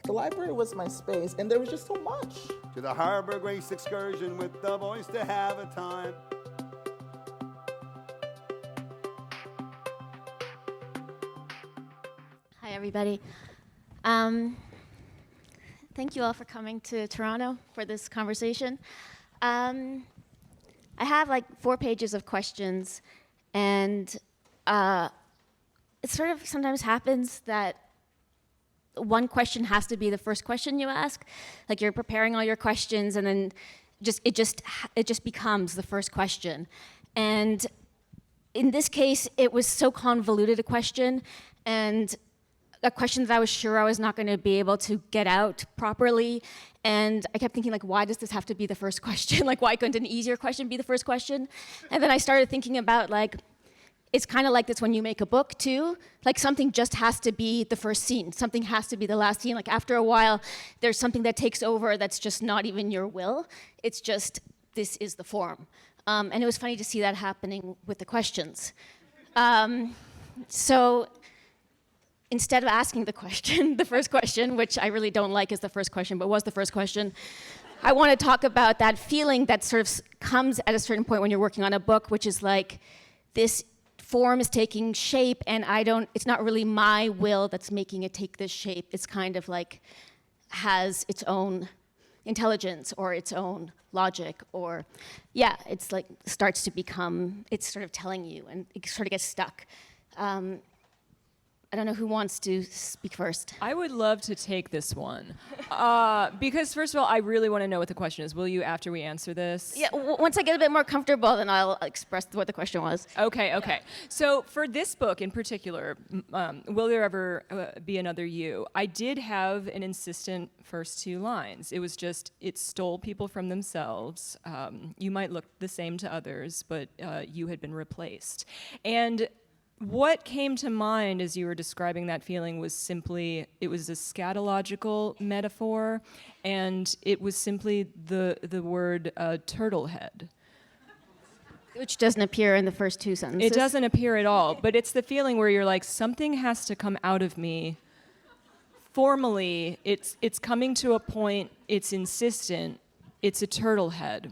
The library was my space, and there was just so much. To the Harbor Grace excursion with the boys to have a time. Hi, everybody. Thank you all for coming to Toronto for this conversation. I have like 4 pages of questions, and it sort of sometimes happens that one question has to be the first question you ask. Like you're preparing all your questions, and then it just becomes the first question. And in this case, it was so convoluted a question, and a question that I was sure I was not going to be able to get out properly. And I kept thinking, like, why does this have to be the first question? Like, why couldn't an easier question be the first question? And then I started thinking about, like, it's kind of like this when you make a book, too. Like, something just has to be the first scene. Something has to be the last scene. Like, after a while, there's something that takes over that's just not even your will. It's just, this is the form. And it was funny to see that happening with the questions. So instead of asking the question, the first question, which I really don't like as the first question, but was the first question, I want to talk about that feeling that sort of comes at a certain point when you're working on a book, which is like, this form is taking shape, and it's not really my will that's making it take this shape. It's kind of like, has its own intelligence or its own logic, or, yeah, it's like, starts to become, it's sort of telling you, and it sort of gets stuck. I don't know who wants to speak first. I would love to take this one. Because first of all, I really want to know what the question is. Will you after we answer this? Yeah, once I get a bit more comfortable, then I'll express what the question was. Okay. So for this book in particular, Will There Ever Be Another You? I did have an insistent first 2 lines. It was just, it stole people from themselves. You might look the same to others, but you had been replaced. And what came to mind as you were describing that feeling was simply, it was a scatological metaphor, and it was simply the word turtle head. Which doesn't appear in the first 2 sentences. It doesn't appear at all, but it's the feeling where you're like, something has to come out of me. Formally, it's coming to a point, it's insistent, it's a turtle head.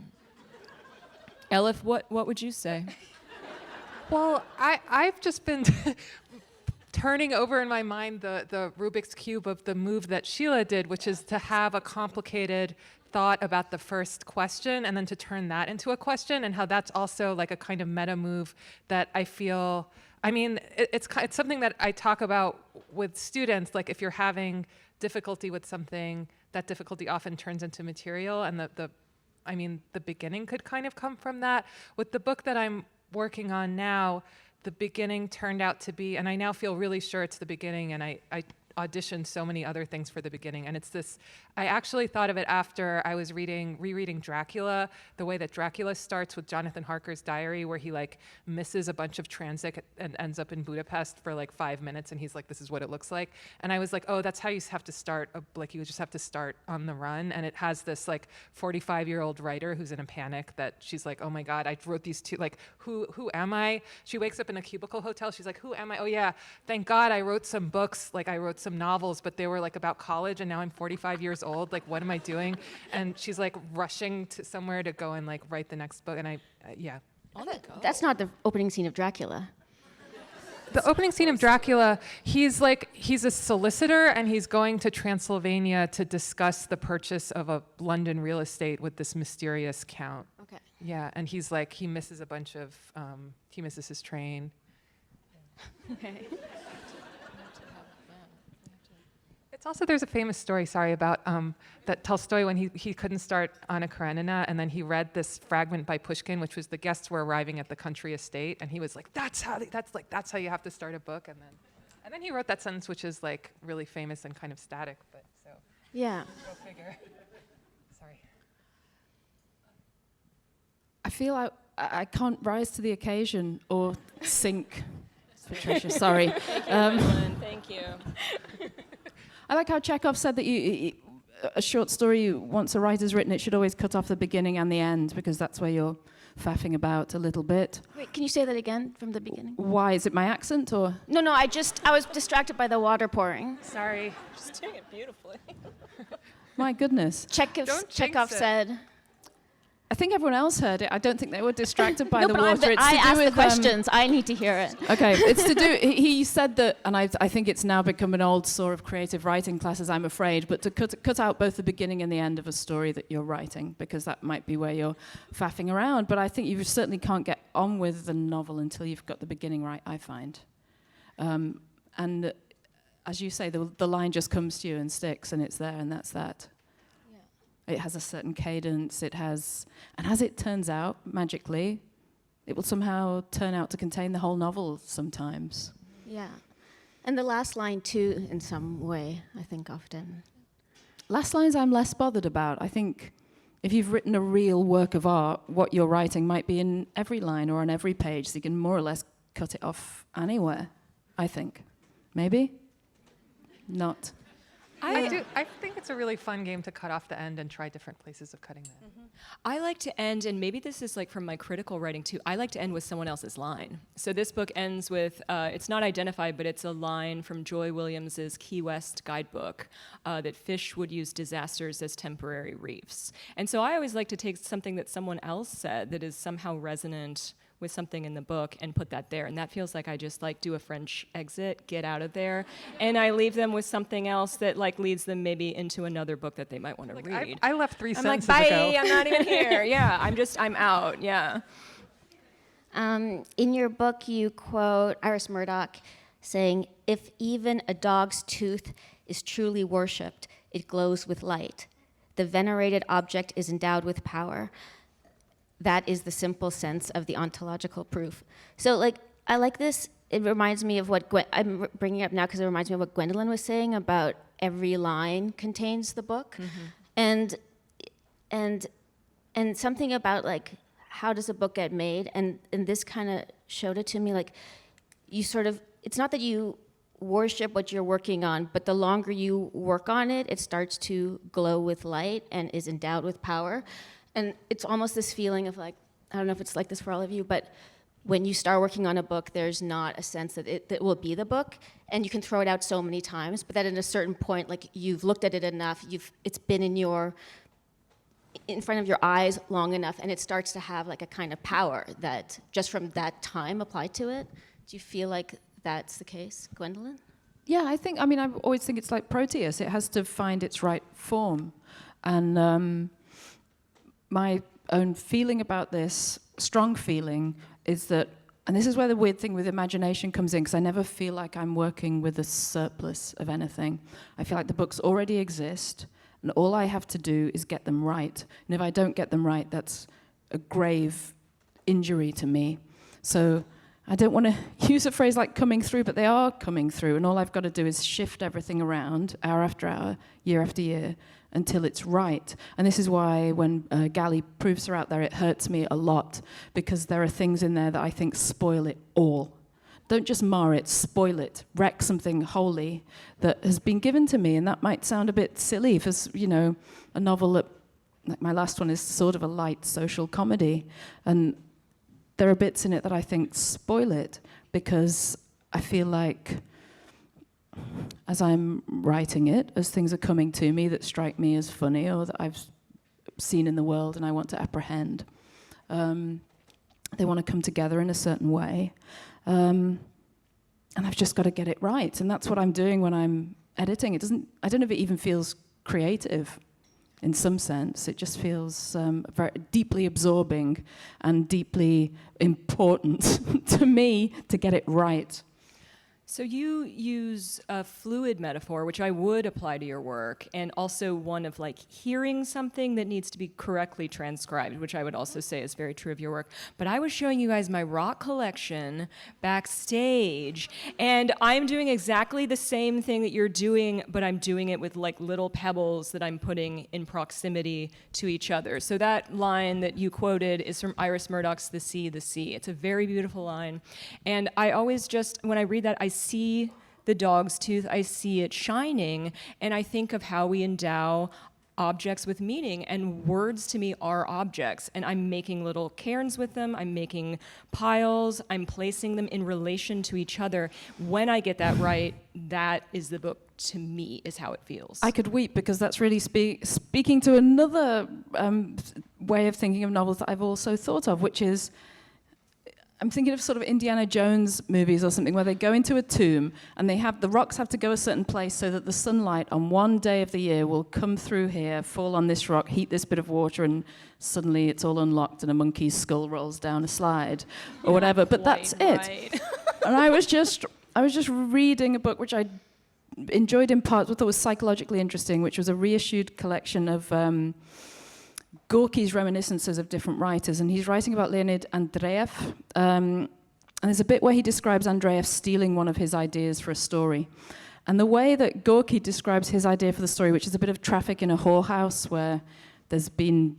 Elif, what would you say? Well, I've just been turning over in my mind the Rubik's Cube of the move that Sheila did, which is to have a complicated thought about the first question and then to turn that into a question, and how that's also like a kind of meta move that I feel, I mean, it's something that I talk about with students, like if you're having difficulty with something, that difficulty often turns into material, and the beginning could kind of come from that. With the book that I'm working on now, the beginning turned out to be, and I now feel really sure it's the beginning, and I auditioned so many other things for the beginning, and it's this, I actually thought of it after I was rereading Dracula, the way that Dracula starts with Jonathan Harker's diary, where he like misses a bunch of transit and ends up in Budapest for like 5 minutes, and he's like, this is what it looks like. And I was like, oh, that's how you have to start, like you just have to start on the run. And it has this like 45-year-old writer who's in a panic that she's like, oh my God, I wrote these 2, like, who am I? She wakes up in a cubicle hotel, she's like, who am I? Oh yeah, thank God I wrote some books, like I wrote some novels, but they were like about college, and now I'm 45 years old, like what am I doing? And she's like rushing to somewhere to go and like write the next book, and yeah. That's not the opening scene of Dracula. The opening scene of Dracula, he's a solicitor, and he's going to Transylvania to discuss the purchase of a London real estate with this mysterious count. Okay. Yeah, and he's like, he misses a bunch of, he misses his train. Okay. It's also, there's a famous story, about that Tolstoy, when he couldn't start Anna Karenina, and then he read this fragment by Pushkin, which was the guests were arriving at the country estate, and he was like, that's how you have to start a book, and then he wrote that sentence, which is like really famous and kind of static, but so. Yeah. Go figure. Sorry. I feel I can't rise to the occasion or sink. Patricia, sorry. Thank you. I like how Chekhov said that a short story, once a writer's written, it should always cut off the beginning and the end, because that's where your faffing about a little bit. Wait, can you say that again from the beginning? Why? Is it my accent or? No, I was distracted by the water pouring. Sorry. Just doing it beautifully. My goodness. Don't Chekhov jinx it. said. I think everyone else heard it. I don't think they were distracted by No, the but water. I to do asked the with, questions. I need to hear it. Okay, it's to do. He said that, and I think it's now become an old saw of creative writing classes, I'm afraid, but to cut out both the beginning and the end of a story that you're writing, because that might be where you're faffing around. But I think you certainly can't get on with the novel until you've got the beginning right, I find. And as you say, the line just comes to you and sticks, and it's there, and that's that. It has a certain cadence, and as it turns out, magically, it will somehow turn out to contain the whole novel sometimes. Yeah. And the last line, too, in some way, I think often. Last lines I'm less bothered about. I think if you've written a real work of art, what you're writing might be in every line or on every page, so you can more or less cut it off anywhere, I think. Maybe? Not. I think it's a really fun game to cut off the end and try different places of cutting that. I like to end, and maybe this is like from my critical writing too, I like to end with someone else's line. So this book ends with, it's not identified, but it's a line from Joy Williams's Key West guidebook, that fish would use disasters as temporary reefs. And so I always like to take something that someone else said that is somehow resonant with something in the book and put that there. And that feels like I just like do a French exit, get out of there, and I leave them with something else that like leads them maybe into another book that they might want to read. I left 3 I'm like, sentences bye, ago. I'm not even here. Yeah, I'm out, yeah. In your book, you quote Iris Murdoch saying, "If even a dog's tooth is truly worshipped, it glows with light. The venerated object is endowed with power. That is the simple sense of the ontological proof." So, like, I like this. It reminds me of what I'm bringing it up now because it reminds me of what Gwendoline was saying about every line contains the book, and something about like how does a book get made, and this kind of showed it to me. Like, you sort of, it's not that you worship what you're working on, but the longer you work on it, it starts to glow with light and is endowed with power. And it's almost this feeling of like, I don't know if it's like this for all of you, but when you start working on a book, there's not a sense that it will be the book, and you can throw it out so many times, but that at a certain point, like you've looked at it enough, it's been in front of your eyes long enough, and it starts to have like a kind of power that just from that time applied to it. Do you feel like that's the case, Gwendoline? Yeah, I always think it's like Proteus. It has to find its right form. And my own feeling about this, strong feeling, is that, and this is where the weird thing with imagination comes in, because I never feel like I'm working with a surplus of anything. I feel like the books already exist, and all I have to do is get them right. And if I don't get them right, that's a grave injury to me. So I don't want to use a phrase like coming through, but they are coming through, and all I've got to do is shift everything around, hour after hour, year after year, until it's right. And this is why when galley proofs are out there, it hurts me a lot, because there are things in there that I think spoil it all. Don't just mar it, spoil it, wreck something holy that has been given to me. And that might sound a bit silly for, a novel that, like my last one, is sort of a light social comedy. And there are bits in it that I think spoil it, because I feel like as I'm writing it, as things are coming to me that strike me as funny or that I've seen in the world and I want to apprehend, they want to come together in a certain way. And I've just got to get it right. And that's what I'm doing when I'm editing. I don't know if it even feels creative in some sense. It just feels very deeply absorbing and deeply important to me to get it right. So you use a fluid metaphor, which I would apply to your work, and also one of like hearing something that needs to be correctly transcribed, which I would also say is very true of your work. But I was showing you guys my rock collection backstage, and I'm doing exactly the same thing that you're doing, but I'm doing it with like little pebbles that I'm putting in proximity to each other. So that line that you quoted is from Iris Murdoch's The Sea, the Sea. It's a very beautiful line. And I always just, when I read that, I see the dog's tooth, I see it shining, and I think of how we endow objects with meaning, and words to me are objects, and I'm making little cairns with them, I'm making piles, I'm placing them in relation to each other. When I get that right, that is the book to me, is how it feels. I could weep because that's really speaking to another way of thinking of novels that I've also thought of, which is, I'm thinking of sort of Indiana Jones movies or something where they go into a tomb and the rocks have to go a certain place so that the sunlight on one day of the year will come through here, fall on this rock, heat this bit of water, and suddenly it's all unlocked and a monkey's skull rolls down a slide or whatever. But that's it. And I was just reading a book which I enjoyed in parts, but thought was psychologically interesting, which was a reissued collection of Gorky's reminiscences of different writers, and he's writing about Leonid Andreev, and there's a bit where he describes Andreev stealing one of his ideas for a story. And the way that Gorky describes his idea for the story, which is a bit of traffic in a whorehouse where there's been,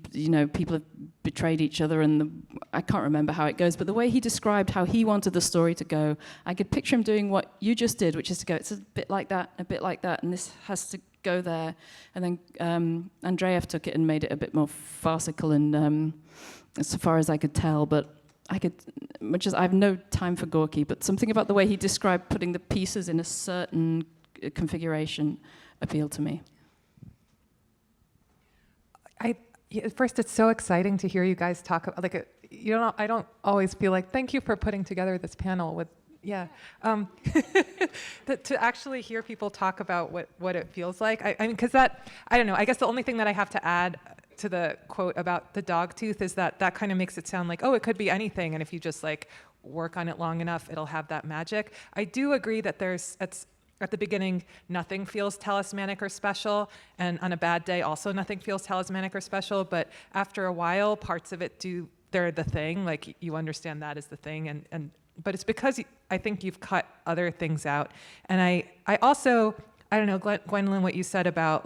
people have betrayed each other, and I can't remember how it goes, but the way he described how he wanted the story to go, I could picture him doing what you just did, which is to go, it's a bit like that, and this has to go there. And then Andreev took it and made it a bit more farcical, and so far as I could tell, but I have no time for Gorky, but something about the way he described putting the pieces in a certain configuration appealed to me. First, it's so exciting to hear you guys talk about, I don't always feel like, thank you for putting together this panel with, to actually hear people talk about what it feels like. I mean, because I don't know, I guess the only thing that I have to add to the quote about the dog tooth is that kind of makes it sound like, oh, it could be anything, and if you just work on it long enough, it'll have that magic. I do agree that at the beginning, nothing feels talismanic or special, and on a bad day, also nothing feels talismanic or special, but after a while, parts of it they're the thing, you understand that is the thing, but it's because I think you've cut other things out. And I also, I don't know, Gwendoline, what you said about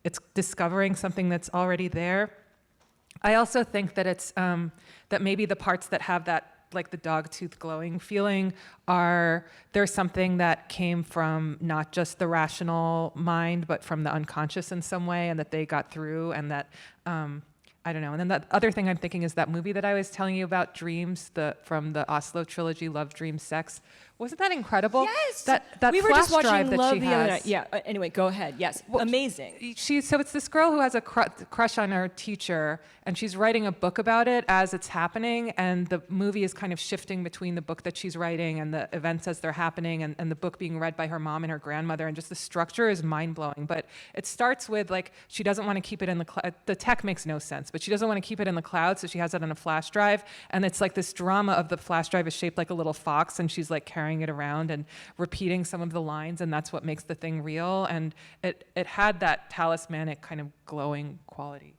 it's discovering something that's already there. I also think that it's, that maybe the parts that have that, the dog tooth glowing feeling, there's something that came from not just the rational mind, but from the unconscious in some way, and that they got through, and that, I don't know. And then that other thing I'm thinking is that movie that I was telling you about, Dreams, from the Oslo trilogy, Love, Dream, Sex. Wasn't that incredible? Yes. That we were flash just watching drive that Love she the other has. night. Yeah. Anyway, go ahead. Yes. Well, amazing. So it's this girl who has a crush on her teacher, and she's writing a book about it as it's happening, and the movie is kind of shifting between the book that she's writing and the events as they're happening, and the book being read by her mom and her grandmother, and just the structure is mind-blowing. But it starts with, she doesn't want to keep it in the cloud. The tech makes no sense, but she doesn't want to keep it in the cloud, so she has it on a flash drive, and it's this drama of the flash drive is shaped like a little fox, and she's carrying it around and repeating some of the lines, and that's what makes the thing real. And it had that talismanic kind of glowing quality.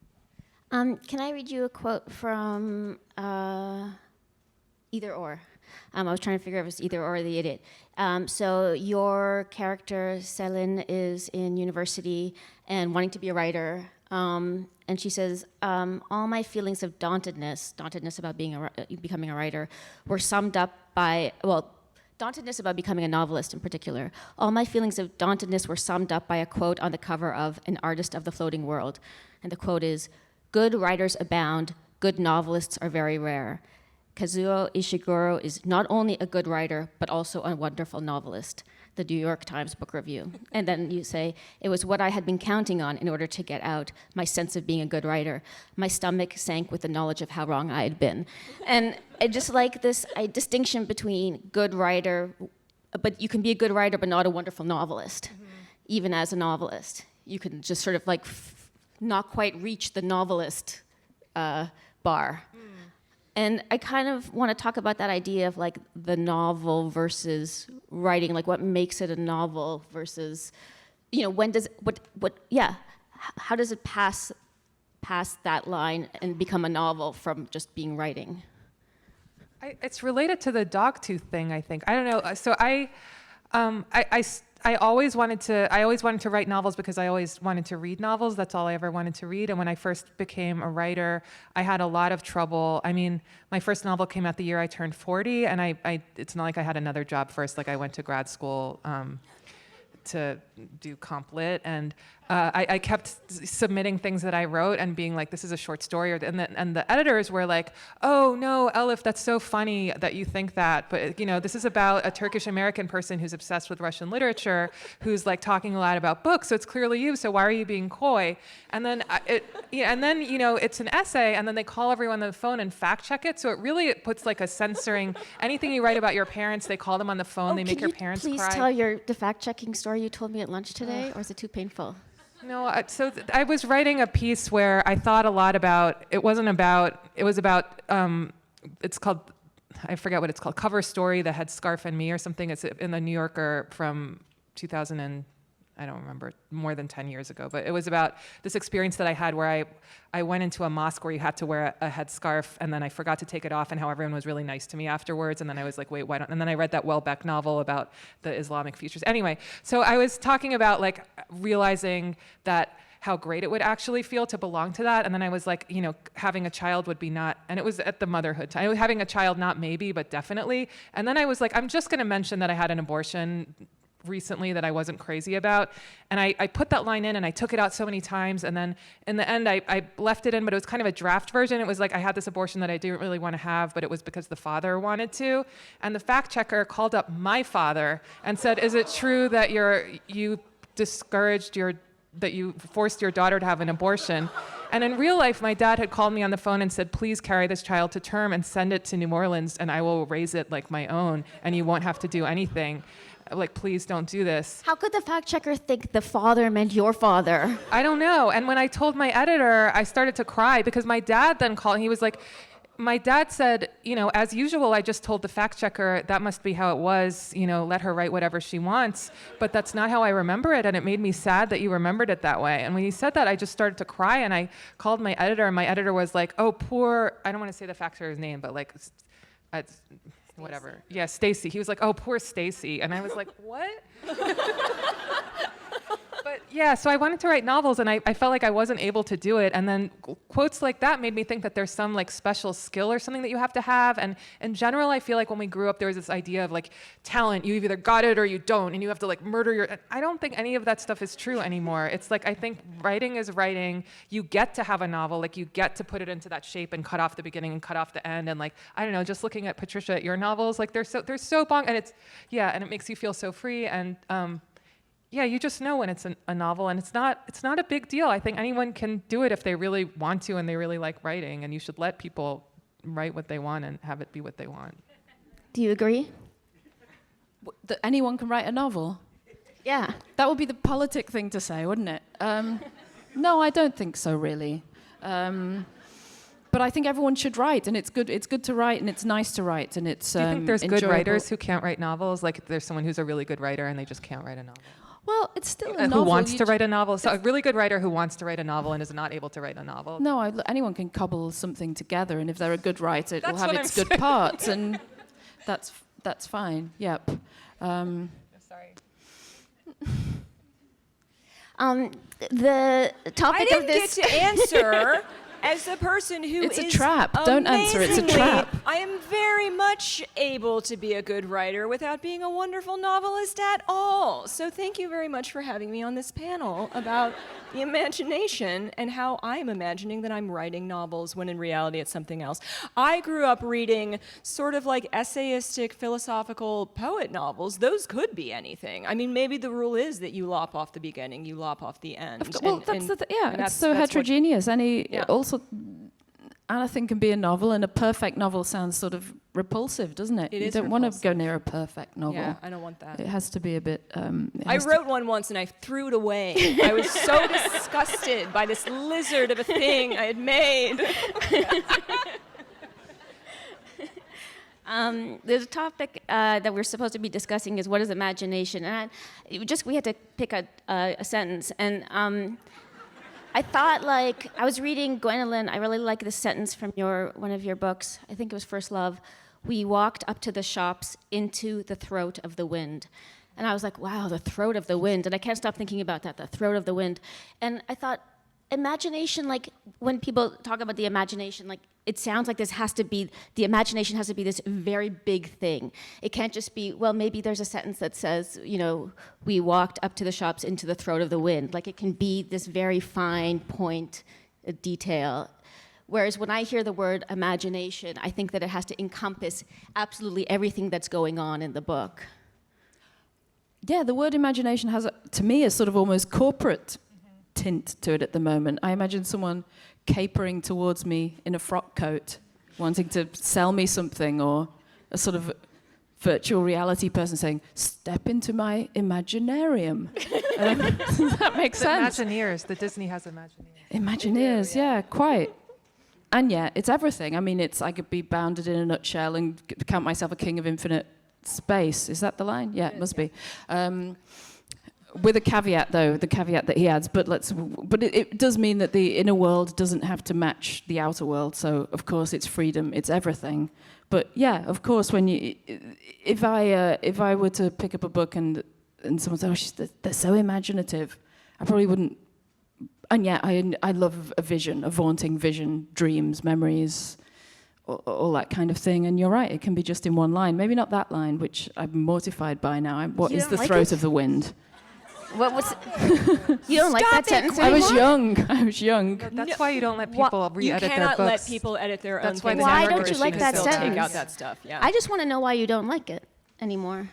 Can I read you a quote from Either Or? I was trying to figure out if it's Either Or or The Idiot. So your character, Selin, is in university and wanting to be a writer. And she says, all my feelings of dauntedness about becoming a writer, were summed up by, dauntedness about becoming a novelist in particular. All my feelings of dauntedness were summed up by a quote on the cover of An Artist of the Floating World. And the quote is, "Good writers abound, good novelists are very rare. Kazuo Ishiguro is not only a good writer, but also a wonderful novelist." The New York Times Book Review. And then you say, "It was what I had been counting on in order to get out, my sense of being a good writer. My stomach sank with the knowledge of how wrong I had been." And I just like this distinction between good writer, but you can be a good writer but not a wonderful novelist. Mm-hmm. Even as a novelist, you can just sort of not quite reach the novelist bar. And I kind of want to talk about that idea of the novel versus writing, what makes it a novel versus, when does how does it pass that line and become a novel from just being writing? It's related to the dog tooth thing, I think. I don't know. So I always wanted to write novels because I always wanted to read novels. That's all I ever wanted to read. And when I first became a writer, I had a lot of trouble. I mean, my first novel came out the year I turned 40, and it's not like I had another job first. I went to grad school to do comp lit, and I kept submitting things that I wrote and being like, this is a short story. And the editors were like, oh, no, Elif, that's so funny that you think that. But, this is about a Turkish American person who's obsessed with Russian literature, who's like talking a lot about books. So it's clearly you. So why are you being coy? And then, it's an essay. And then they call everyone on the phone and fact check it. So it puts like a censoring. Anything you write about your parents, they call them on the phone. They make your parents please cry. tell the fact-checking story you told me at lunch today, or is it too painful? No, I was writing a piece where I thought a lot about, it was about, it's called, I forget what it's called, Cover Story, The Headscarf and Me or something. It's in the New Yorker from 2000 and, I don't remember, more than 10 years ago. But it was about this experience that I had where I went into a mosque where you had to wear a headscarf, and then I forgot to take it off, and how everyone was really nice to me afterwards. And then I was like, wait, why don't? And then I read that Welbeck novel about the Islamic features. Anyway, so I was talking about like realizing that how great it would actually feel to belong to that. And then I was like, having a child would be not, and it was at the motherhood time. Having a child, not maybe, but definitely. And then I was like, I'm just going to mention that I had an abortion recently that I wasn't crazy about. And I put that line in and I took it out so many times. And then in the end, I left it in, but it was kind of a draft version. It was like I had this abortion that I didn't really want to have, but it was because the father wanted to. And the fact checker called up my father and said, is it true that you forced your daughter to have an abortion? And in real life, my dad had called me on the phone and said, please carry this child to term and send it to New Orleans, and I will raise it like my own, and you won't have to do anything. Like, please don't do this. How could the fact checker think the father meant your father? I don't know. And when I told my editor, I started to cry because my dad then called. He was like, my dad said, as usual, I just told the fact checker that must be how it was, let her write whatever she wants. But that's not how I remember it. And it made me sad that you remembered it that way. And when he said that, I just started to cry. And I called my editor, and my editor was like, oh, poor, I don't want to say the fact checker's name, but like, whatever. Yeah, Stacy. He was like, oh, poor Stacy. And I was like, what? But yeah, so I wanted to write novels, and I felt like I wasn't able to do it. And then quotes like that made me think that there's some like special skill or something that you have to have. And in general, I feel like when we grew up, there was this idea of like talent. You either got it or you don't, and you have to like murder your. I don't think any of that stuff is true anymore. It's like, I think writing is writing. You get to have a novel, like you get to put it into that shape and cut off the beginning and cut off the end. And like, I don't know, just looking at Patricia, your novels, like they're so long, and and it makes you feel so free. And you just know when it's a novel, and it's not a big deal. I think anyone can do it if they really want to and they really like writing, and you should let people write what they want and have it be what they want. Do you agree? That anyone can write a novel? Yeah. That would be the politic thing to say, wouldn't it? No, I don't think so, really. But I think everyone should write, and it's good to write, and it's nice to write, and it's Do you think there's enjoyable. good writers who can't write novels? Like there's someone who's a really good writer and they just can't write a novel? Well, it's still a novel. Who wants to write a novel? So a really good writer who wants to write a novel and is not able to write a novel. No, anyone can cobble something together, and if they're a good writer, it will have its good saying. parts, and that's fine. Yep. Sorry. The topic I of didn't this. get to answer as a person who It's a is trap. Don't answer. It's a amazingly- trap. I am very much able to be a good writer without being a wonderful novelist at all. So thank you very much for having me on this panel about the imagination and how I'm imagining that I'm writing novels when in reality it's something else. I grew up reading sort of like essayistic, philosophical poet novels. Those could be anything. I mean, maybe the rule is that you lop off the beginning, you lop off the end. Well, And it's so that's what- heterogeneous. Yeah. Also, anything can be a novel, and a perfect novel sounds sort of repulsive, doesn't it? It You is don't want to repulsive. go near a perfect novel. Yeah, I don't want that. It has to be a bit. I wrote one once and I threw it away. I was so disgusted by this lizard of a thing I had made. The topic that we're supposed to be discussing is what is imagination, and we had to pick a sentence, and I thought, like, I was reading Gwendoline. I really like this sentence from one of your books. I think it was First Love. We walked up to the shops into the throat of the wind. And I was like, wow, the throat of the wind. And I can't stop thinking about that, the throat of the wind. And I thought, imagination, like when people talk about the imagination, like it sounds like the imagination has to be this very big thing. It can't just be, well, maybe there's a sentence that says, we walked up to the shops into the throat of the wind. Like it can be this very fine point detail. Whereas when I hear the word imagination, I think that it has to encompass absolutely everything that's going on in the book. Yeah, the word imagination has, to me, a sort of almost corporate tint to it at the moment. I imagine someone capering towards me in a frock coat, wanting to sell me something, or a sort of virtual reality person saying, "Step into my Imaginarium." Does that make sense? Imagineers. The Disney has Imagineers. Imagineers, yeah, quite. And yeah, it's everything. I mean, I could be bounded in a nutshell and count myself a king of infinite space. Is that the line? Yeah, it must be. With a caveat, though, the caveat that he adds. But it does mean that the inner world doesn't have to match the outer world. So of course, it's freedom. It's everything. But yeah, of course, if I were to pick up a book and someone said, "Oh, they're so imaginative," I probably wouldn't. And yeah, I love a vision, a vaunting vision, dreams, memories, all that kind of thing. And you're right, it can be just in one line. Maybe not that line, which I'm mortified by now. What is the throat of the wind? What was? You don't like that sentence I anymore? was young. That's why you don't let people re-edit their books. You cannot let people edit their own things. Why don't you like that Take sentence? out that stuff. Yeah. I just want to know why you don't like it anymore.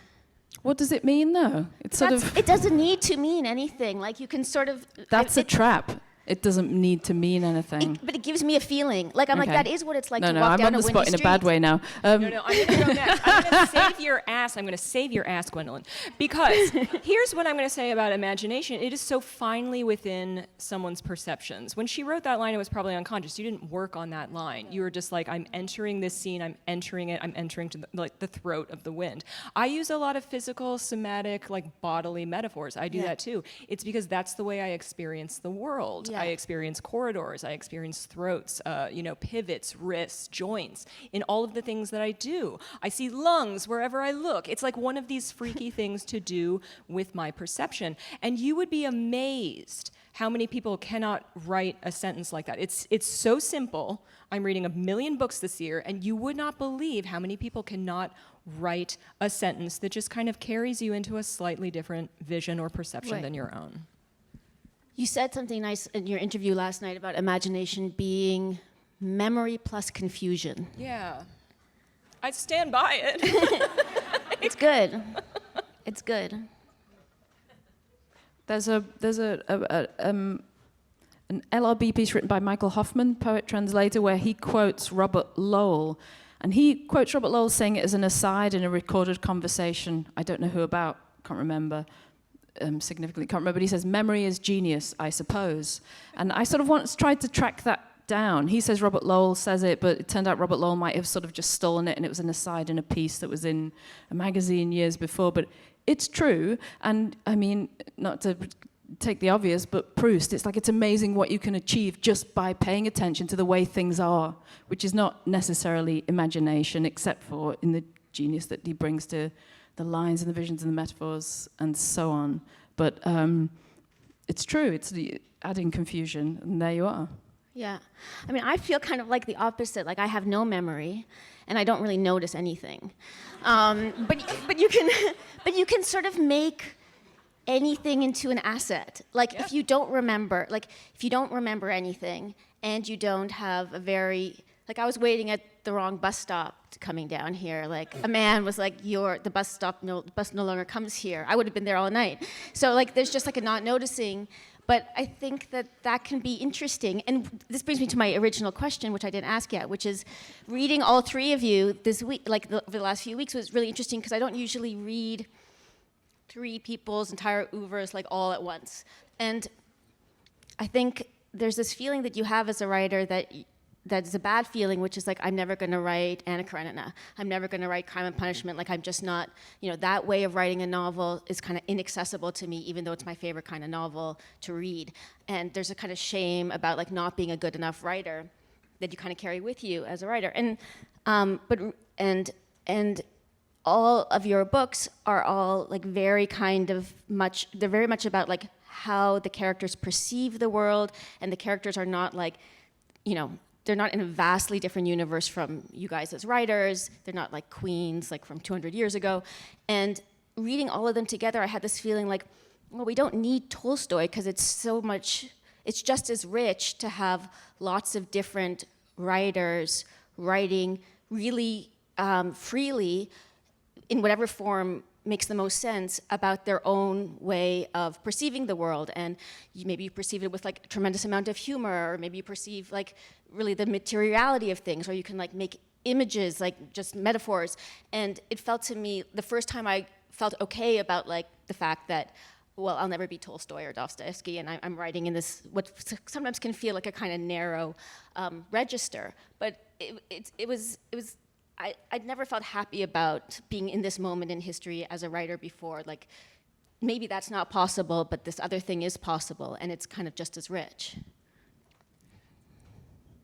What does it mean, though? It's sort of. It doesn't need to mean anything. Like you can sort of. That's a trap. It doesn't need to mean anything. But it gives me a feeling. Like I'm like, that is what it's like to walk I'm down on the a windy spot in a street. bad way now. No, I'm going to go next. I'm going to save your ass. I'm going to save your ass, Gwendoline. Because here's what I'm going to say about imagination. It is so finely within someone's perceptions. When she wrote that line, it was probably unconscious. You didn't work on that line. You were just like, I'm entering this scene. I'm entering it. I'm entering to the throat of the wind. I use a lot of physical, somatic, bodily metaphors. I do that too. It's because that's the way I experience the world. Yeah. I experience corridors, I experience throats, pivots, wrists, joints, in all of the things that I do. I see lungs wherever I look. It's like one of these freaky things to do with my perception. And you would be amazed how many people cannot write a sentence like that. It's so simple. I'm reading 1 million books this year, and you would not believe how many people cannot write a sentence that just kind of carries you into a slightly different vision or perception than your own. You said something nice in your interview last night about imagination being memory plus confusion. Yeah. I stand by it. It's good. It's good. There's an LRB piece written by Michael Hoffman, poet translator, where he quotes Robert Lowell. And he quotes Robert Lowell saying it as an aside in a recorded conversation. I don't know who about, can't remember. Significantly can't remember, but he says, "Memory is genius, I suppose." And I sort of once tried to track that down. He says Robert Lowell says it, but it turned out Robert Lowell might have sort of just stolen it, and it was an aside in a piece that was in a magazine years before. But it's true, and I mean, not to take the obvious, but Proust, it's amazing what you can achieve just by paying attention to the way things are, which is not necessarily imagination, except for in the genius that he brings to the lines and the visions and the metaphors and so on. But it's true, it's adding confusion, and there you are. Yeah. I mean, I feel kind of like the opposite. Like I have no memory, and I don't really notice anything. But you can sort of make anything into an asset. Like if you don't remember anything, and you don't have a very, like I was waiting at the wrong bus stop coming down here. Like a man was like, the bus no longer comes here. I would have been there all night. So like there's just like a not noticing. But I think that can be interesting. And this brings me to my original question, which I didn't ask yet, which is reading all three of you this week, over the last few weeks, was really interesting because I don't usually read three people's entire oeuvres all at once. And I think there's this feeling that you have as a writer that's a bad feeling, which is like, I'm never going to write Anna Karenina. I'm never going to write Crime and Punishment. Like, I'm just not, that way of writing a novel is kind of inaccessible to me, even though it's my favorite kind of novel to read. And there's a kind of shame about not being a good enough writer that you kind of carry with you as a writer. And all of your books are all very much about how the characters perceive the world, and the characters are not like, they're not in a vastly different universe from you guys as writers. They're not like queens, like from 200 years ago. And reading all of them together, I had this feeling like, well, we don't need Tolstoy because it's just as rich to have lots of different writers writing really freely in whatever form makes the most sense about their own way of perceiving the world. And maybe you perceive it with like a tremendous amount of humor, or maybe you perceive like really the materiality of things, or you can like make images, like just metaphors. And it felt to me, the first time I felt okay about like the fact that, well, I'll never be Tolstoy or Dostoevsky, and I'm writing in this, what sometimes can feel like a kind of narrow register. But I'd never felt happy about being in this moment in history as a writer before. Like, maybe that's not possible, but this other thing is possible, and it's kind of just as rich.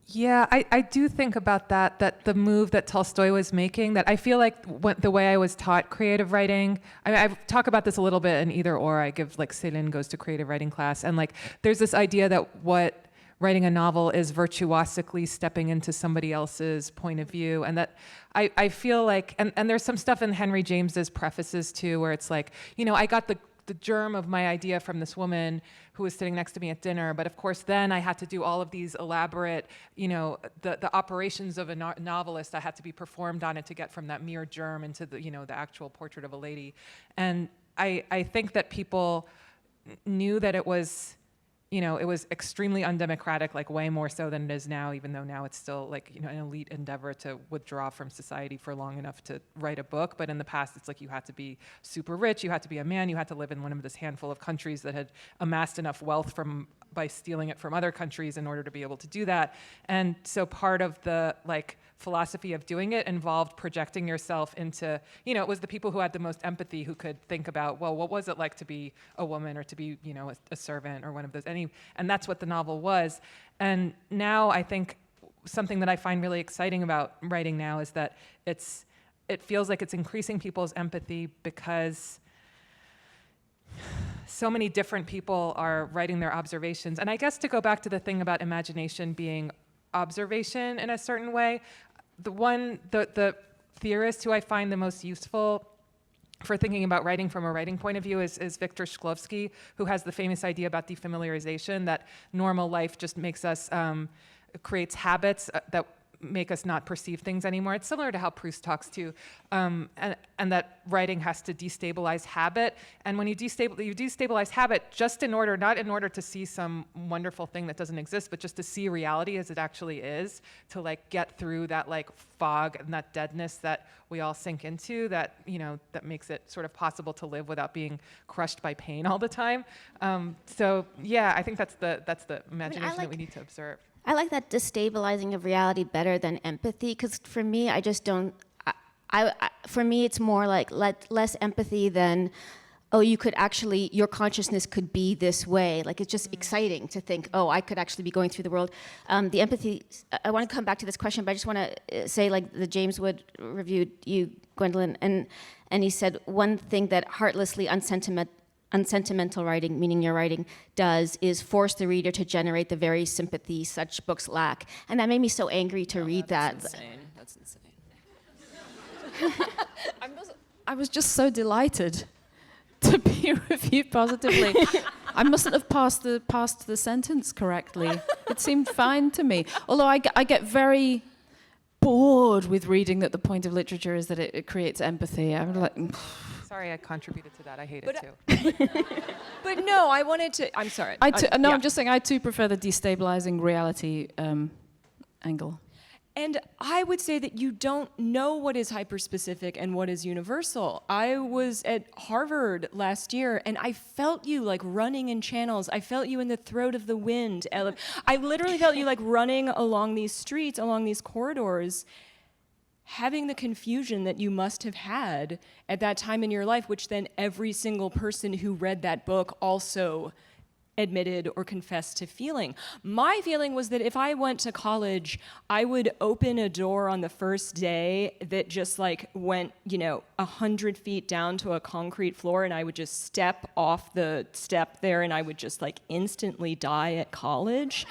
Yeah, I do think about that the move that Tolstoy was making, that I feel like the way I was taught creative writing, I talk about this a little bit in Either Or. I give like Céline Goes to Creative Writing class, and like there's this idea that what writing a novel is virtuosically stepping into somebody else's point of view, and that I feel like, and there's some stuff in Henry James's prefaces too, where it's like, I got the germ of my idea from this woman who was sitting next to me at dinner, but of course then I had to do all of these elaborate, the operations of a novelist. I had to be performed on it to get from that mere germ into the, the actual portrait of a lady. And I think that people knew that it was, it was extremely undemocratic, like way more so than it is now, even though now it's still like, an elite endeavor to withdraw from society for long enough to write a book. But in the past, it's like you had to be super rich, you had to be a man, you had to live in one of this handful of countries that had amassed enough wealth by stealing it from other countries in order to be able to do that. And so part of the philosophy of doing it involved projecting yourself into, it was the people who had the most empathy who could think about, well, what was it like to be a woman or to be, a servant or one of those, and that's what the novel was. And now I think something that I find really exciting about writing now is that it feels like it's increasing people's empathy because so many different people are writing their observations. And I guess to go back to the thing about imagination being observation in a certain way, the theorist who I find the most useful for thinking about writing from a writing point of view is Victor Shklovsky, who has the famous idea about defamiliarization, that normal life just makes us, creates habits that make us not perceive things anymore. It's similar to how Proust talks to, and that writing has to destabilize habit. And when you destabilize habit, not in order to see some wonderful thing that doesn't exist, but just to see reality as it actually is, to get through that fog and that deadness that we all sink into, that that makes it sort of possible to live without being crushed by pain all the time. So yeah, I think that's the imagination that we need to observe. I like that destabilizing of reality better than empathy, because for me, I just don't. For me, it's more like less empathy than, oh, your consciousness could be this way. Like, it's just exciting to think, oh, I could actually be going through the world. The empathy. I want to come back to this question, but I just want to say, the James Wood reviewed you, Gwendoline, and he said one thing that heartlessly unsentimental writing, meaning your writing, does is force the reader to generate the very sympathy such books lack. And that made me so angry to read that. That's insane. I was just so delighted to be reviewed positively. I mustn't have passed the sentence correctly. It seemed fine to me. Although I get very bored with reading that the point of literature is that it creates empathy. I'm like... Sorry, I contributed to that. I hate it too. But no, I wanted to. I'm sorry. No, I'm just saying I too prefer the destabilizing reality angle. And I would say that you don't know what is hyperspecific and what is universal. I was at Harvard last year, and I felt you running in channels. I felt you in the throat of the wind, Elif. I literally felt you running along these streets, along these corridors, having the confusion that you must have had at that time in your life, which then every single person who read that book also admitted or confessed to feeling. My feeling was that if I went to college, I would open a door on the first day that just like went, 100 feet down to a concrete floor, and I would just step off the step there, and I would just like instantly die at college.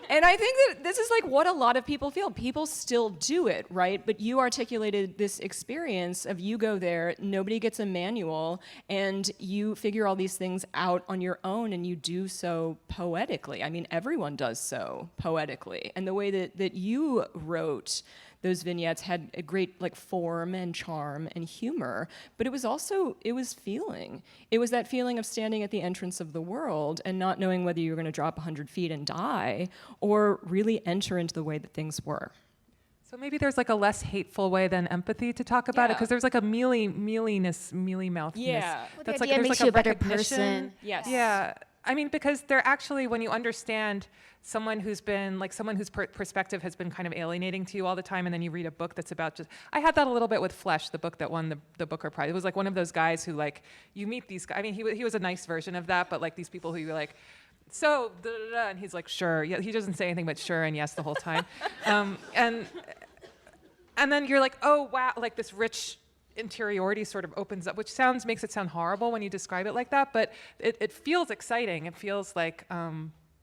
And I think that this is like what a lot of people feel. People still do it, right? But you articulated this experience of you go there, nobody gets a manual, and you figure all these things out on your own, and you do so poetically. I mean, everyone does so poetically. And the way that you wrote those vignettes had a great like form and charm and humor, but it was feeling. It was that feeling of standing at the entrance of the world and not knowing whether you were going to drop 100 feet and die or really enter into the way that things were. So maybe there's like a less hateful way than empathy to talk about it, because there's like a mealy-mouthness. Yeah. Well, That's the like idea there's makes like you a better recognition. person. Yes. Yeah. I mean, because they're actually, when you understand someone whose perspective has been kind of alienating to you all the time, and then you read a book that's about just, I had that a little bit with Flesh, the book that won the Booker Prize. It was like one of those guys who like, you meet these guys, I mean, he was a nice version of that, but like these people who you're like, so, da, da, da, and he's like, sure. Yeah, he doesn't say anything but sure and yes the whole time. And then you're like, oh, wow, like this rich interiority sort of opens up, which makes it sound horrible when you describe it like that, but it feels exciting. It feels like,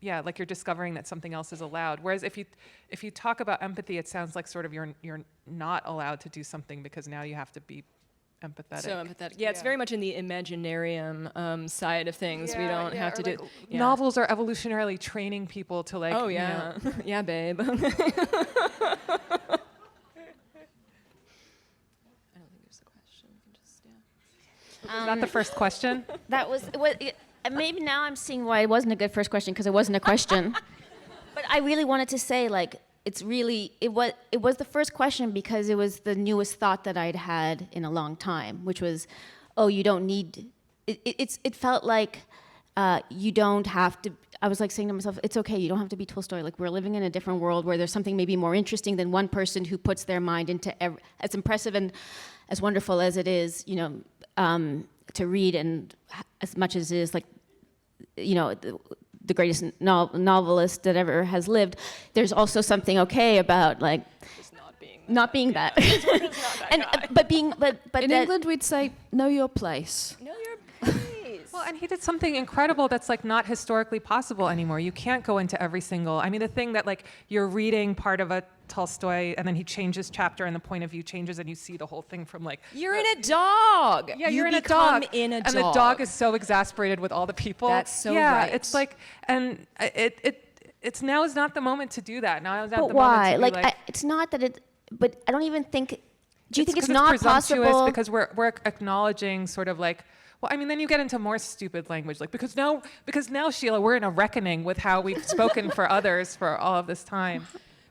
like you're discovering that something else is allowed. Whereas if you talk about empathy, it sounds like sort of you're not allowed to do something because now you have to be empathetic. So empathetic. Yeah, it's very much in the Imaginarium side of things. We don't have to do. Like, novels are evolutionarily training people to like. Oh yeah, yeah, babe. Was that the first question? That was maybe now I'm seeing why it wasn't a good first question, because it wasn't a question. But I really wanted to say, like, it was the first question because it was the newest thought that I'd had in a long time, which was, oh, you don't need. It felt like you don't have to. I was like saying to myself, it's okay, you don't have to be Tolstoy. Like, we're living in a different world where there's something maybe more interesting than one person who puts their mind into as impressive and as wonderful as it is, to read, and as much as it is like, the greatest novelist that ever has lived, there's also something okay about like Just not being that. But In England, we'd say, know your place. Know your place. Well, and he did something incredible that's like not historically possible anymore. You can't go into every single. I mean, the thing that like you're reading part of a Tolstoy, and then he changes chapter, and the point of view changes, and you see the whole thing from like. You're in a dog. Yeah, you're in a become dog. in a dog. And the dog is so exasperated with all the people. That's so yeah, right. it's like, and it's now is not the moment to do that. Now is not but the why? moment to be It's not that it. But I don't even think. Do you think it's 'cause not presumptuous possible? because we're acknowledging sort of like. Well, I mean, then you get into more stupid language, like because now, Sheila, we're in a reckoning with how we've spoken for others for all of this time.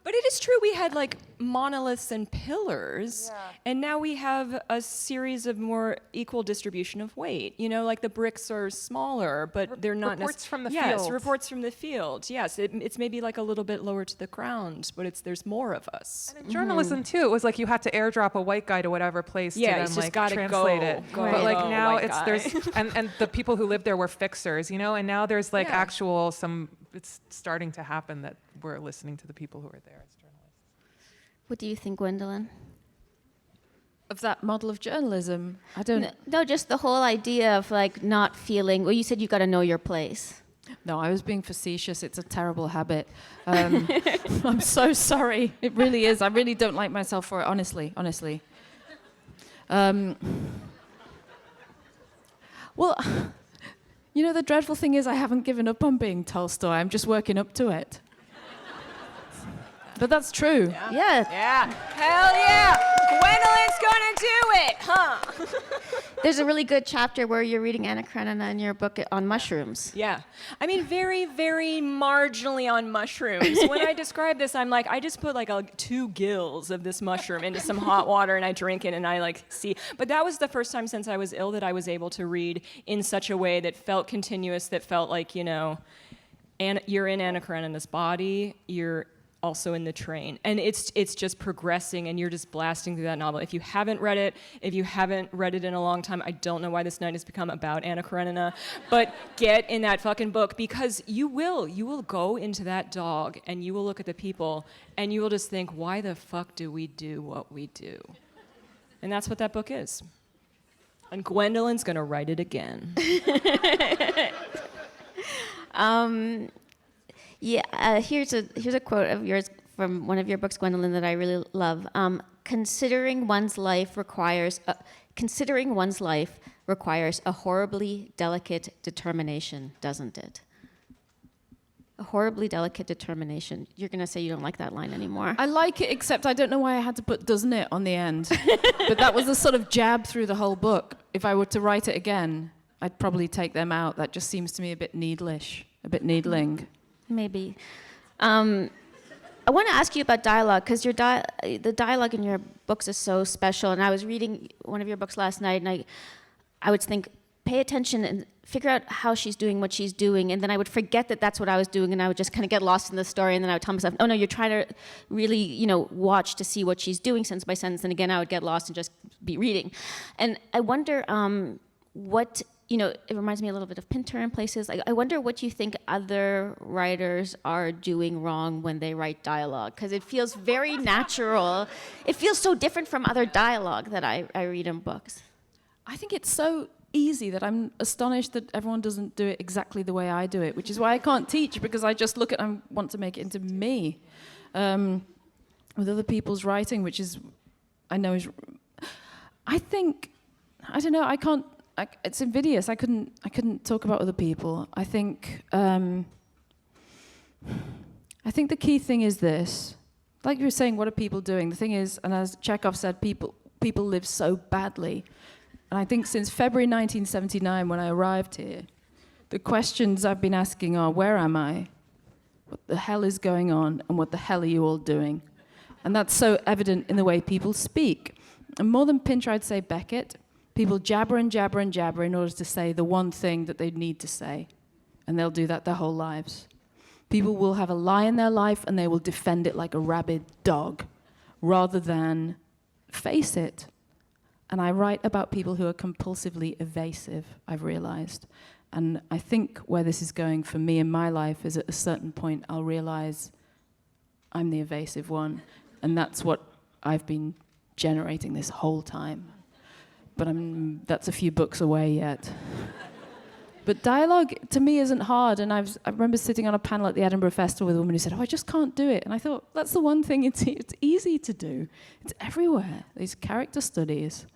But it is true, we had like monoliths and pillars, and now we have a series of more equal distribution of weight. Like the bricks are smaller, but they're not reports from the Yes, field. reports from the field. Yes, it's maybe like a little bit lower to the ground, but there's more of us. And in journalism too, it was like you had to airdrop a white guy to whatever place Yeah, to it's then just like gotta translate go. it. Go, But like go, now white it's guy. there's and the people who lived there were fixers, and now there's like actual it's starting to happen that we're listening to the people who are there as journalists. What do you think, Gwendoline? Of that model of journalism, I don't. No, just the whole idea of like not feeling. Well, you said you got to know your place. No, I was being facetious. It's a terrible habit. I'm so sorry. It really is. I really don't like myself for it, honestly. Well, the dreadful thing is I haven't given up on being Tolstoy. I'm just working up to it. But that's true. Yeah. Yeah. Hell yeah! Gwendolyn's gonna do it, huh? There's a really good chapter where you're reading Anna Karenina in your book on mushrooms. Yeah. I mean, very, very marginally on mushrooms. When I describe this, I'm like, I just put like 2 gills of this mushroom into some hot water and I drink it and I like see. But that was the first time since I was ill that I was able to read in such a way that felt continuous, that felt like, and you're in Anna Karenina's body, you're also in the train. And it's just progressing, and you're just blasting through that novel. If you haven't read it in a long time, I don't know why this night has become about Anna Karenina, but get in that fucking book, because you will go into that dog and you will look at the people and you will just think, why the fuck do we do what we do? And that's what that book is. And Gwendoline's gonna write it again. Here's a quote of yours from one of your books, Gwendoline, that I really love. Considering one's life requires a horribly delicate determination, doesn't it? A horribly delicate determination. You're going to say you don't like that line anymore. I like it, except I don't know why I had to put "doesn't it" on the end. But that was a sort of jab through the whole book. If I were to write it again, I'd probably take them out. That just seems to me a bit needlish, a bit needling. Maybe. I want to ask you about dialogue, because the dialogue in your books is so special. And I was reading one of your books last night, and I would think, pay attention and figure out how she's doing what she's doing. And then I would forget that that's what I was doing, and I would just kind of get lost in the story. And then I would tell myself, oh no, you're trying to really, watch to see what she's doing sentence by sentence. And again, I would get lost and just be reading. And I wonder what, it reminds me a little bit of Pinter in places. I wonder what you think other writers are doing wrong when they write dialogue, because it feels very natural. It feels so different from other dialogue that I read in books. I think it's so easy that I'm astonished that everyone doesn't do it exactly the way I do it, which is why I can't teach, because I just look at and want to make it into me. With other people's writing, which is, I know is, I don't know, it's invidious. I couldn't talk about other people. I think the key thing is this. Like you were saying, what are people doing? The thing is, and as Chekhov said, people live so badly. And I think since February 1979, when I arrived here, the questions I've been asking are, where am I? What the hell is going on? And what the hell are you all doing? And that's so evident in the way people speak. And more than Pinter, I'd say Beckett. People jabber and jabber and jabber in order to say the one thing that they need to say. And they'll do that their whole lives. People will have a lie in their life and they will defend it like a rabid dog, rather than face it. And I write about people who are compulsively evasive, I've realized. And I think where this is going for me in my life is at a certain point I'll realize I'm the evasive one. And that's what I've been generating this whole time. But that's a few books away yet. But dialogue, to me, isn't hard. And I remember sitting on a panel at the Edinburgh Festival with a woman who said, I just can't do it. And I thought, that's the one thing it's easy to do. It's everywhere, these character studies,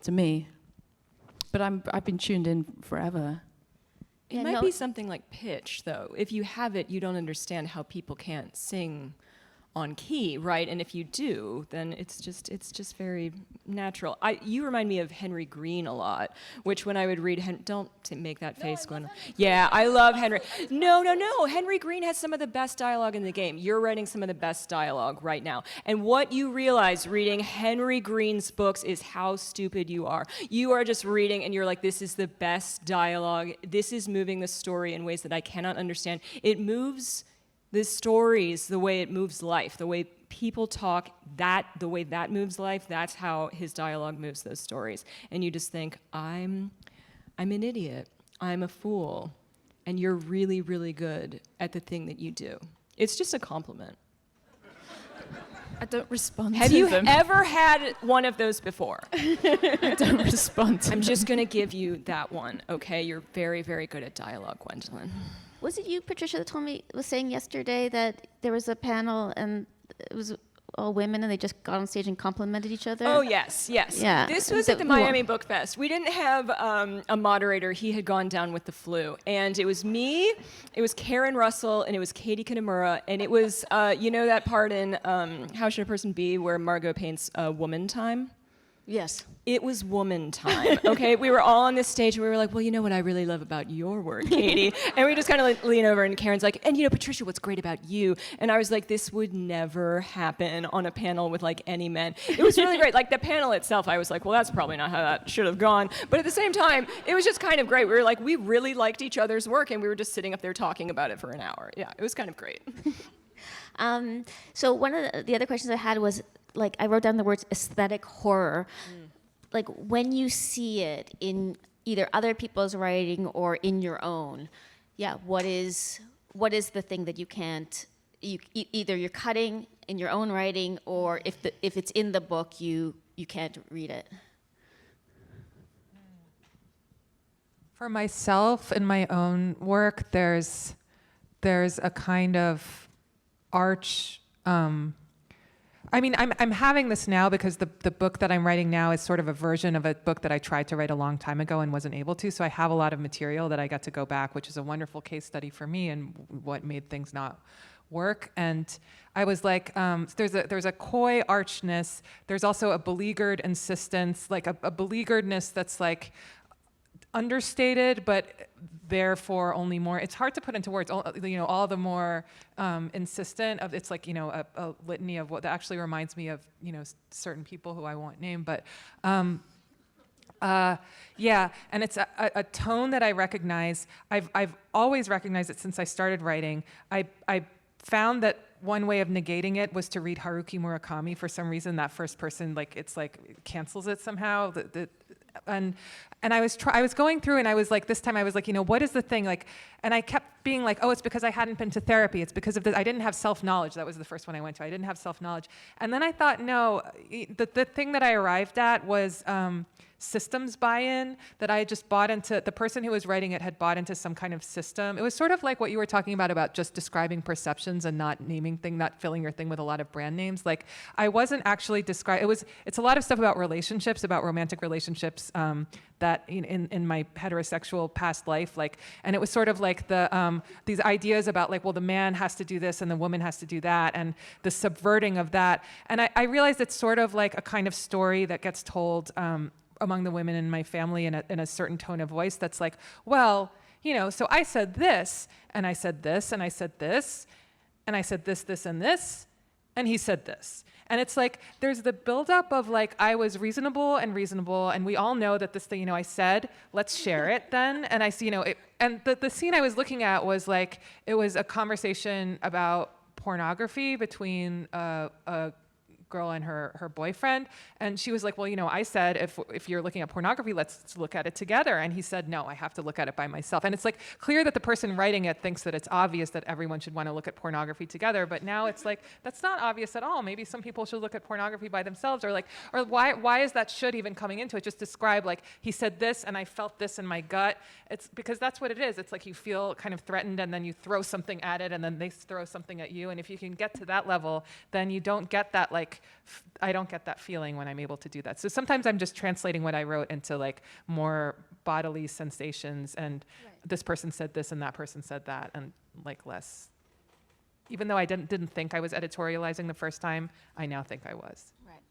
to me. But I've been tuned in forever. It might be something like pitch, though. If you have it, you don't understand how people can't sing on key, right? And if you do, then it's just very natural. You remind me of Henry Green a lot, which when I would read, don't make that face, Gwen. Yeah, I love Henry. No. Henry Green has some of the best dialogue in the game. You're writing some of the best dialogue right now. And what you realize reading Henry Green's books is how stupid you are. You are just reading and you're like, this is the best dialogue. This is moving the story in ways that I cannot understand. It moves the stories the way it moves life, the way people talk, the way that moves life, that's how his dialogue moves those stories. And you just think, I'm an idiot, I'm a fool, and you're really, really good at the thing that you do. It's just a compliment. I don't respond Have to you them. ever had one of those before? I don't respond to I'm them. just gonna give you that one, okay? You're very, very good at dialogue, Gwendoline. Was it you, Patricia, that was saying yesterday that there was a panel and it was all women and they just got on stage and complimented each other? Oh, yes. Yeah. This was at the Miami Book Fest. We didn't have a moderator. He had gone down with the flu. And it was me, it was Karen Russell, and it was Katie Kitamura. And it was, that part in How Should a Person Be where Margot paints Woman Time? Yes. It was woman time, okay? We were all on this stage and we were like, well, you know what I really love about your work, Katie? And we just kind of lean over and Karen's like, and Patricia, what's great about you? And I was like, this would never happen on a panel with like any men. It was really great. Like the panel itself, I was like, well, that's probably not how that should have gone. But at the same time, it was just kind of great. We were like, we really liked each other's work and we were just sitting up there talking about it for an hour. Yeah, it was kind of great. So one of the other questions I had was, like, I wrote down the words aesthetic horror. Like, when you see it in either other people's writing or in your own, what is the thing that you can't, either you're cutting in your own writing, or if it's in the book, you can't read it? For myself in my own work, there's a kind of arch. I mean, I'm having this now because the book that I'm writing now is sort of a version of a book that I tried to write a long time ago and wasn't able to. So I have a lot of material that I got to go back, which is a wonderful case study for me and what made things not work. And I was like, there's a coy archness. There's also a beleaguered insistence, like a beleagueredness that's like understated, but therefore only more. It's hard to put into words. All the more insistent of. It's like a litany of what that actually reminds me of. Certain people who I won't name, but yeah. And it's a tone that I recognize. I've always recognized it since I started writing. I found that one way of negating it was to read Haruki Murakami. For some reason, that first person, cancels it somehow. And I was going through, and I was like, this time I was like, what is the thing? And I kept being like, oh, it's because I hadn't been to therapy. It's because of this. I didn't have self-knowledge. That was the first one I went to. I didn't have self-knowledge. And then I thought, no, the thing that I arrived at was systems buy-in, that I had just bought into. The person who was writing it had bought into some kind of system. It was sort of like what you were talking about just describing perceptions and not naming thing, not filling your thing with a lot of brand names. Like, I wasn't actually describing. It's a lot of stuff about relationships, about romantic relationships, that in my heterosexual past life, and it was sort of like these ideas about the man has to do this and the woman has to do that, and the subverting of that. And I realized it's sort of like a kind of story that gets told among the women in my family in a certain tone of voice that's like, well, so I said this, and I said this, and I said this, and I said this, this, and this, and he said this. And it's like, there's the buildup of I was reasonable, and we all know that this thing, I said, let's share it then. And I see, and the scene I was looking at was it was a conversation about pornography between a girl and her boyfriend, and she was like, well, I said if you're looking at pornography, let's look at it together. And he said, no, I have to look at it by myself. And it's clear that the person writing it thinks that it's obvious that everyone should want to look at pornography together, but now it's that's not obvious at all. Maybe some people should look at pornography by themselves, or why is that should even coming into it? Just describe he said this and I felt this in my gut. It's because that's what it is. It's you feel kind of threatened, and then you throw something at it, and then they throw something at you. And if you can get to that level, then you don't get that I don't get that feeling when I'm able to do that. So sometimes I'm just translating what I wrote into more bodily sensations, and this person said this and that person said that, and less. Even though I didn't think I was editorializing the first time, I now think I was. Right.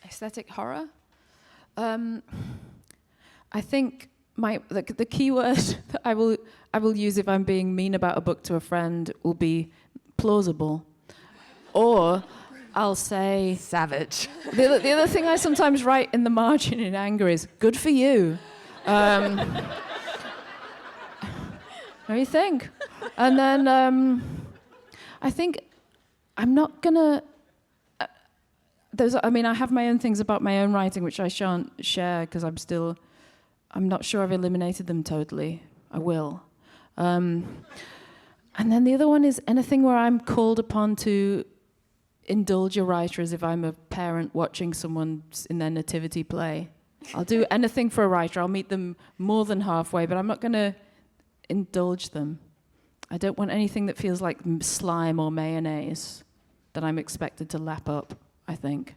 Aesthetic horror? I think the key word that I will use if I'm being mean about a book to a friend will be plausible, or I'll say savage. The other thing I sometimes write in the margin in anger is good for you. What do you think? And then I think I'm not gonna. I have my own things about my own writing which I shan't share because I'm not sure I've eliminated them totally. I will. And then the other one is anything where I'm called upon to indulge a writer as if I'm a parent watching someone in their nativity play. I'll do anything for a writer. I'll meet them more than halfway, but I'm not going to indulge them. I don't want anything that feels like slime or mayonnaise that I'm expected to lap up, I think.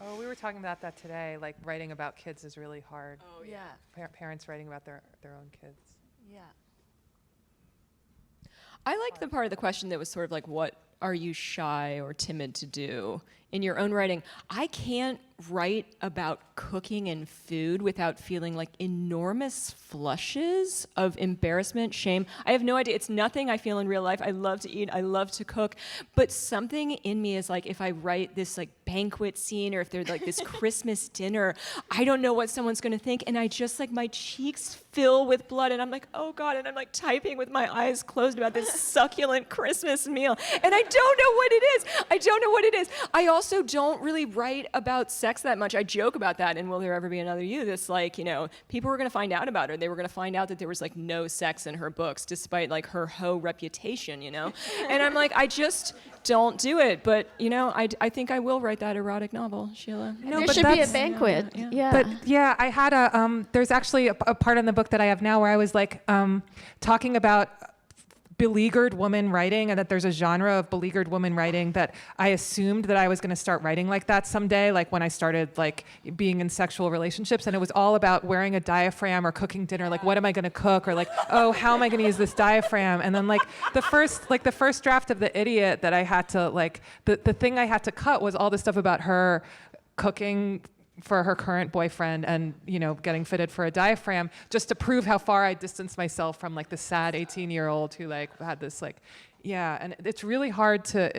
Oh, we were talking about that today. Writing about kids is really hard. Oh, yeah. Parents writing about their own kids. Yeah. I like the part of the question that was sort of what are you shy or timid to do in your own writing? I can't write about cooking and food without feeling like enormous flushes of embarrassment, shame. I have no idea. It's nothing I feel in real life. I love to eat. I love to cook. But something in me is like, if I write this like banquet scene or if there's like this Christmas dinner, I don't know what someone's going to think. And I just like, my cheeks fill with blood. And I'm like, oh God. And I'm like typing with my eyes closed about this succulent Christmas meal. And I don't know what it is. I don't know what it is. I also don't really write about sex that much. I joke about that in Will There Ever Be Another You? This like, you know, people were going to find out about her. They were going to find out that there was like no sex in her books, despite like her hoe reputation, you know? And I'm like, I just don't do it. But, you know, I think I will write that erotic novel, Sheila. No, There but should be a that's- banquet. Yeah. But yeah, I had there's actually a part in the book that I have now where I was like talking about beleaguered woman writing, and that there's a genre of beleaguered woman writing that I assumed that I was going to start writing like that someday, like when I started like being in sexual relationships, and it was all about wearing a diaphragm or cooking dinner, like what am I going to cook, or like, oh, how am I going to use this diaphragm? And then like the first draft of The Idiot that I had to like, the thing I had to cut was all the stuff about her cooking for her current boyfriend and, you know, getting fitted for a diaphragm, just to prove how far I distanced myself from like the sad 18-year-old who like had this like, yeah, and it's really hard to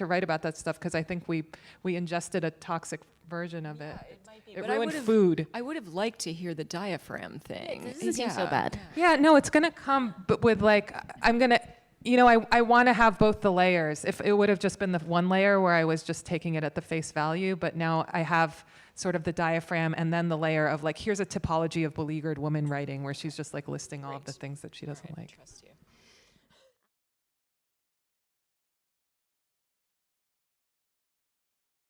write about that stuff because I think we ingested a toxic version of it. It might be, it but ruined food. I would have liked to hear the diaphragm thing. It doesn't seem so bad. Yeah, no, it's gonna come, but with like, I'm gonna, you know, I want to have both the layers. If it would have just been the one layer where I was just taking it at the face value, but now I have sort of the diaphragm and then the layer of like, here's a typology of beleaguered woman writing where she's just like listing all of the things that she doesn't like. Trust you.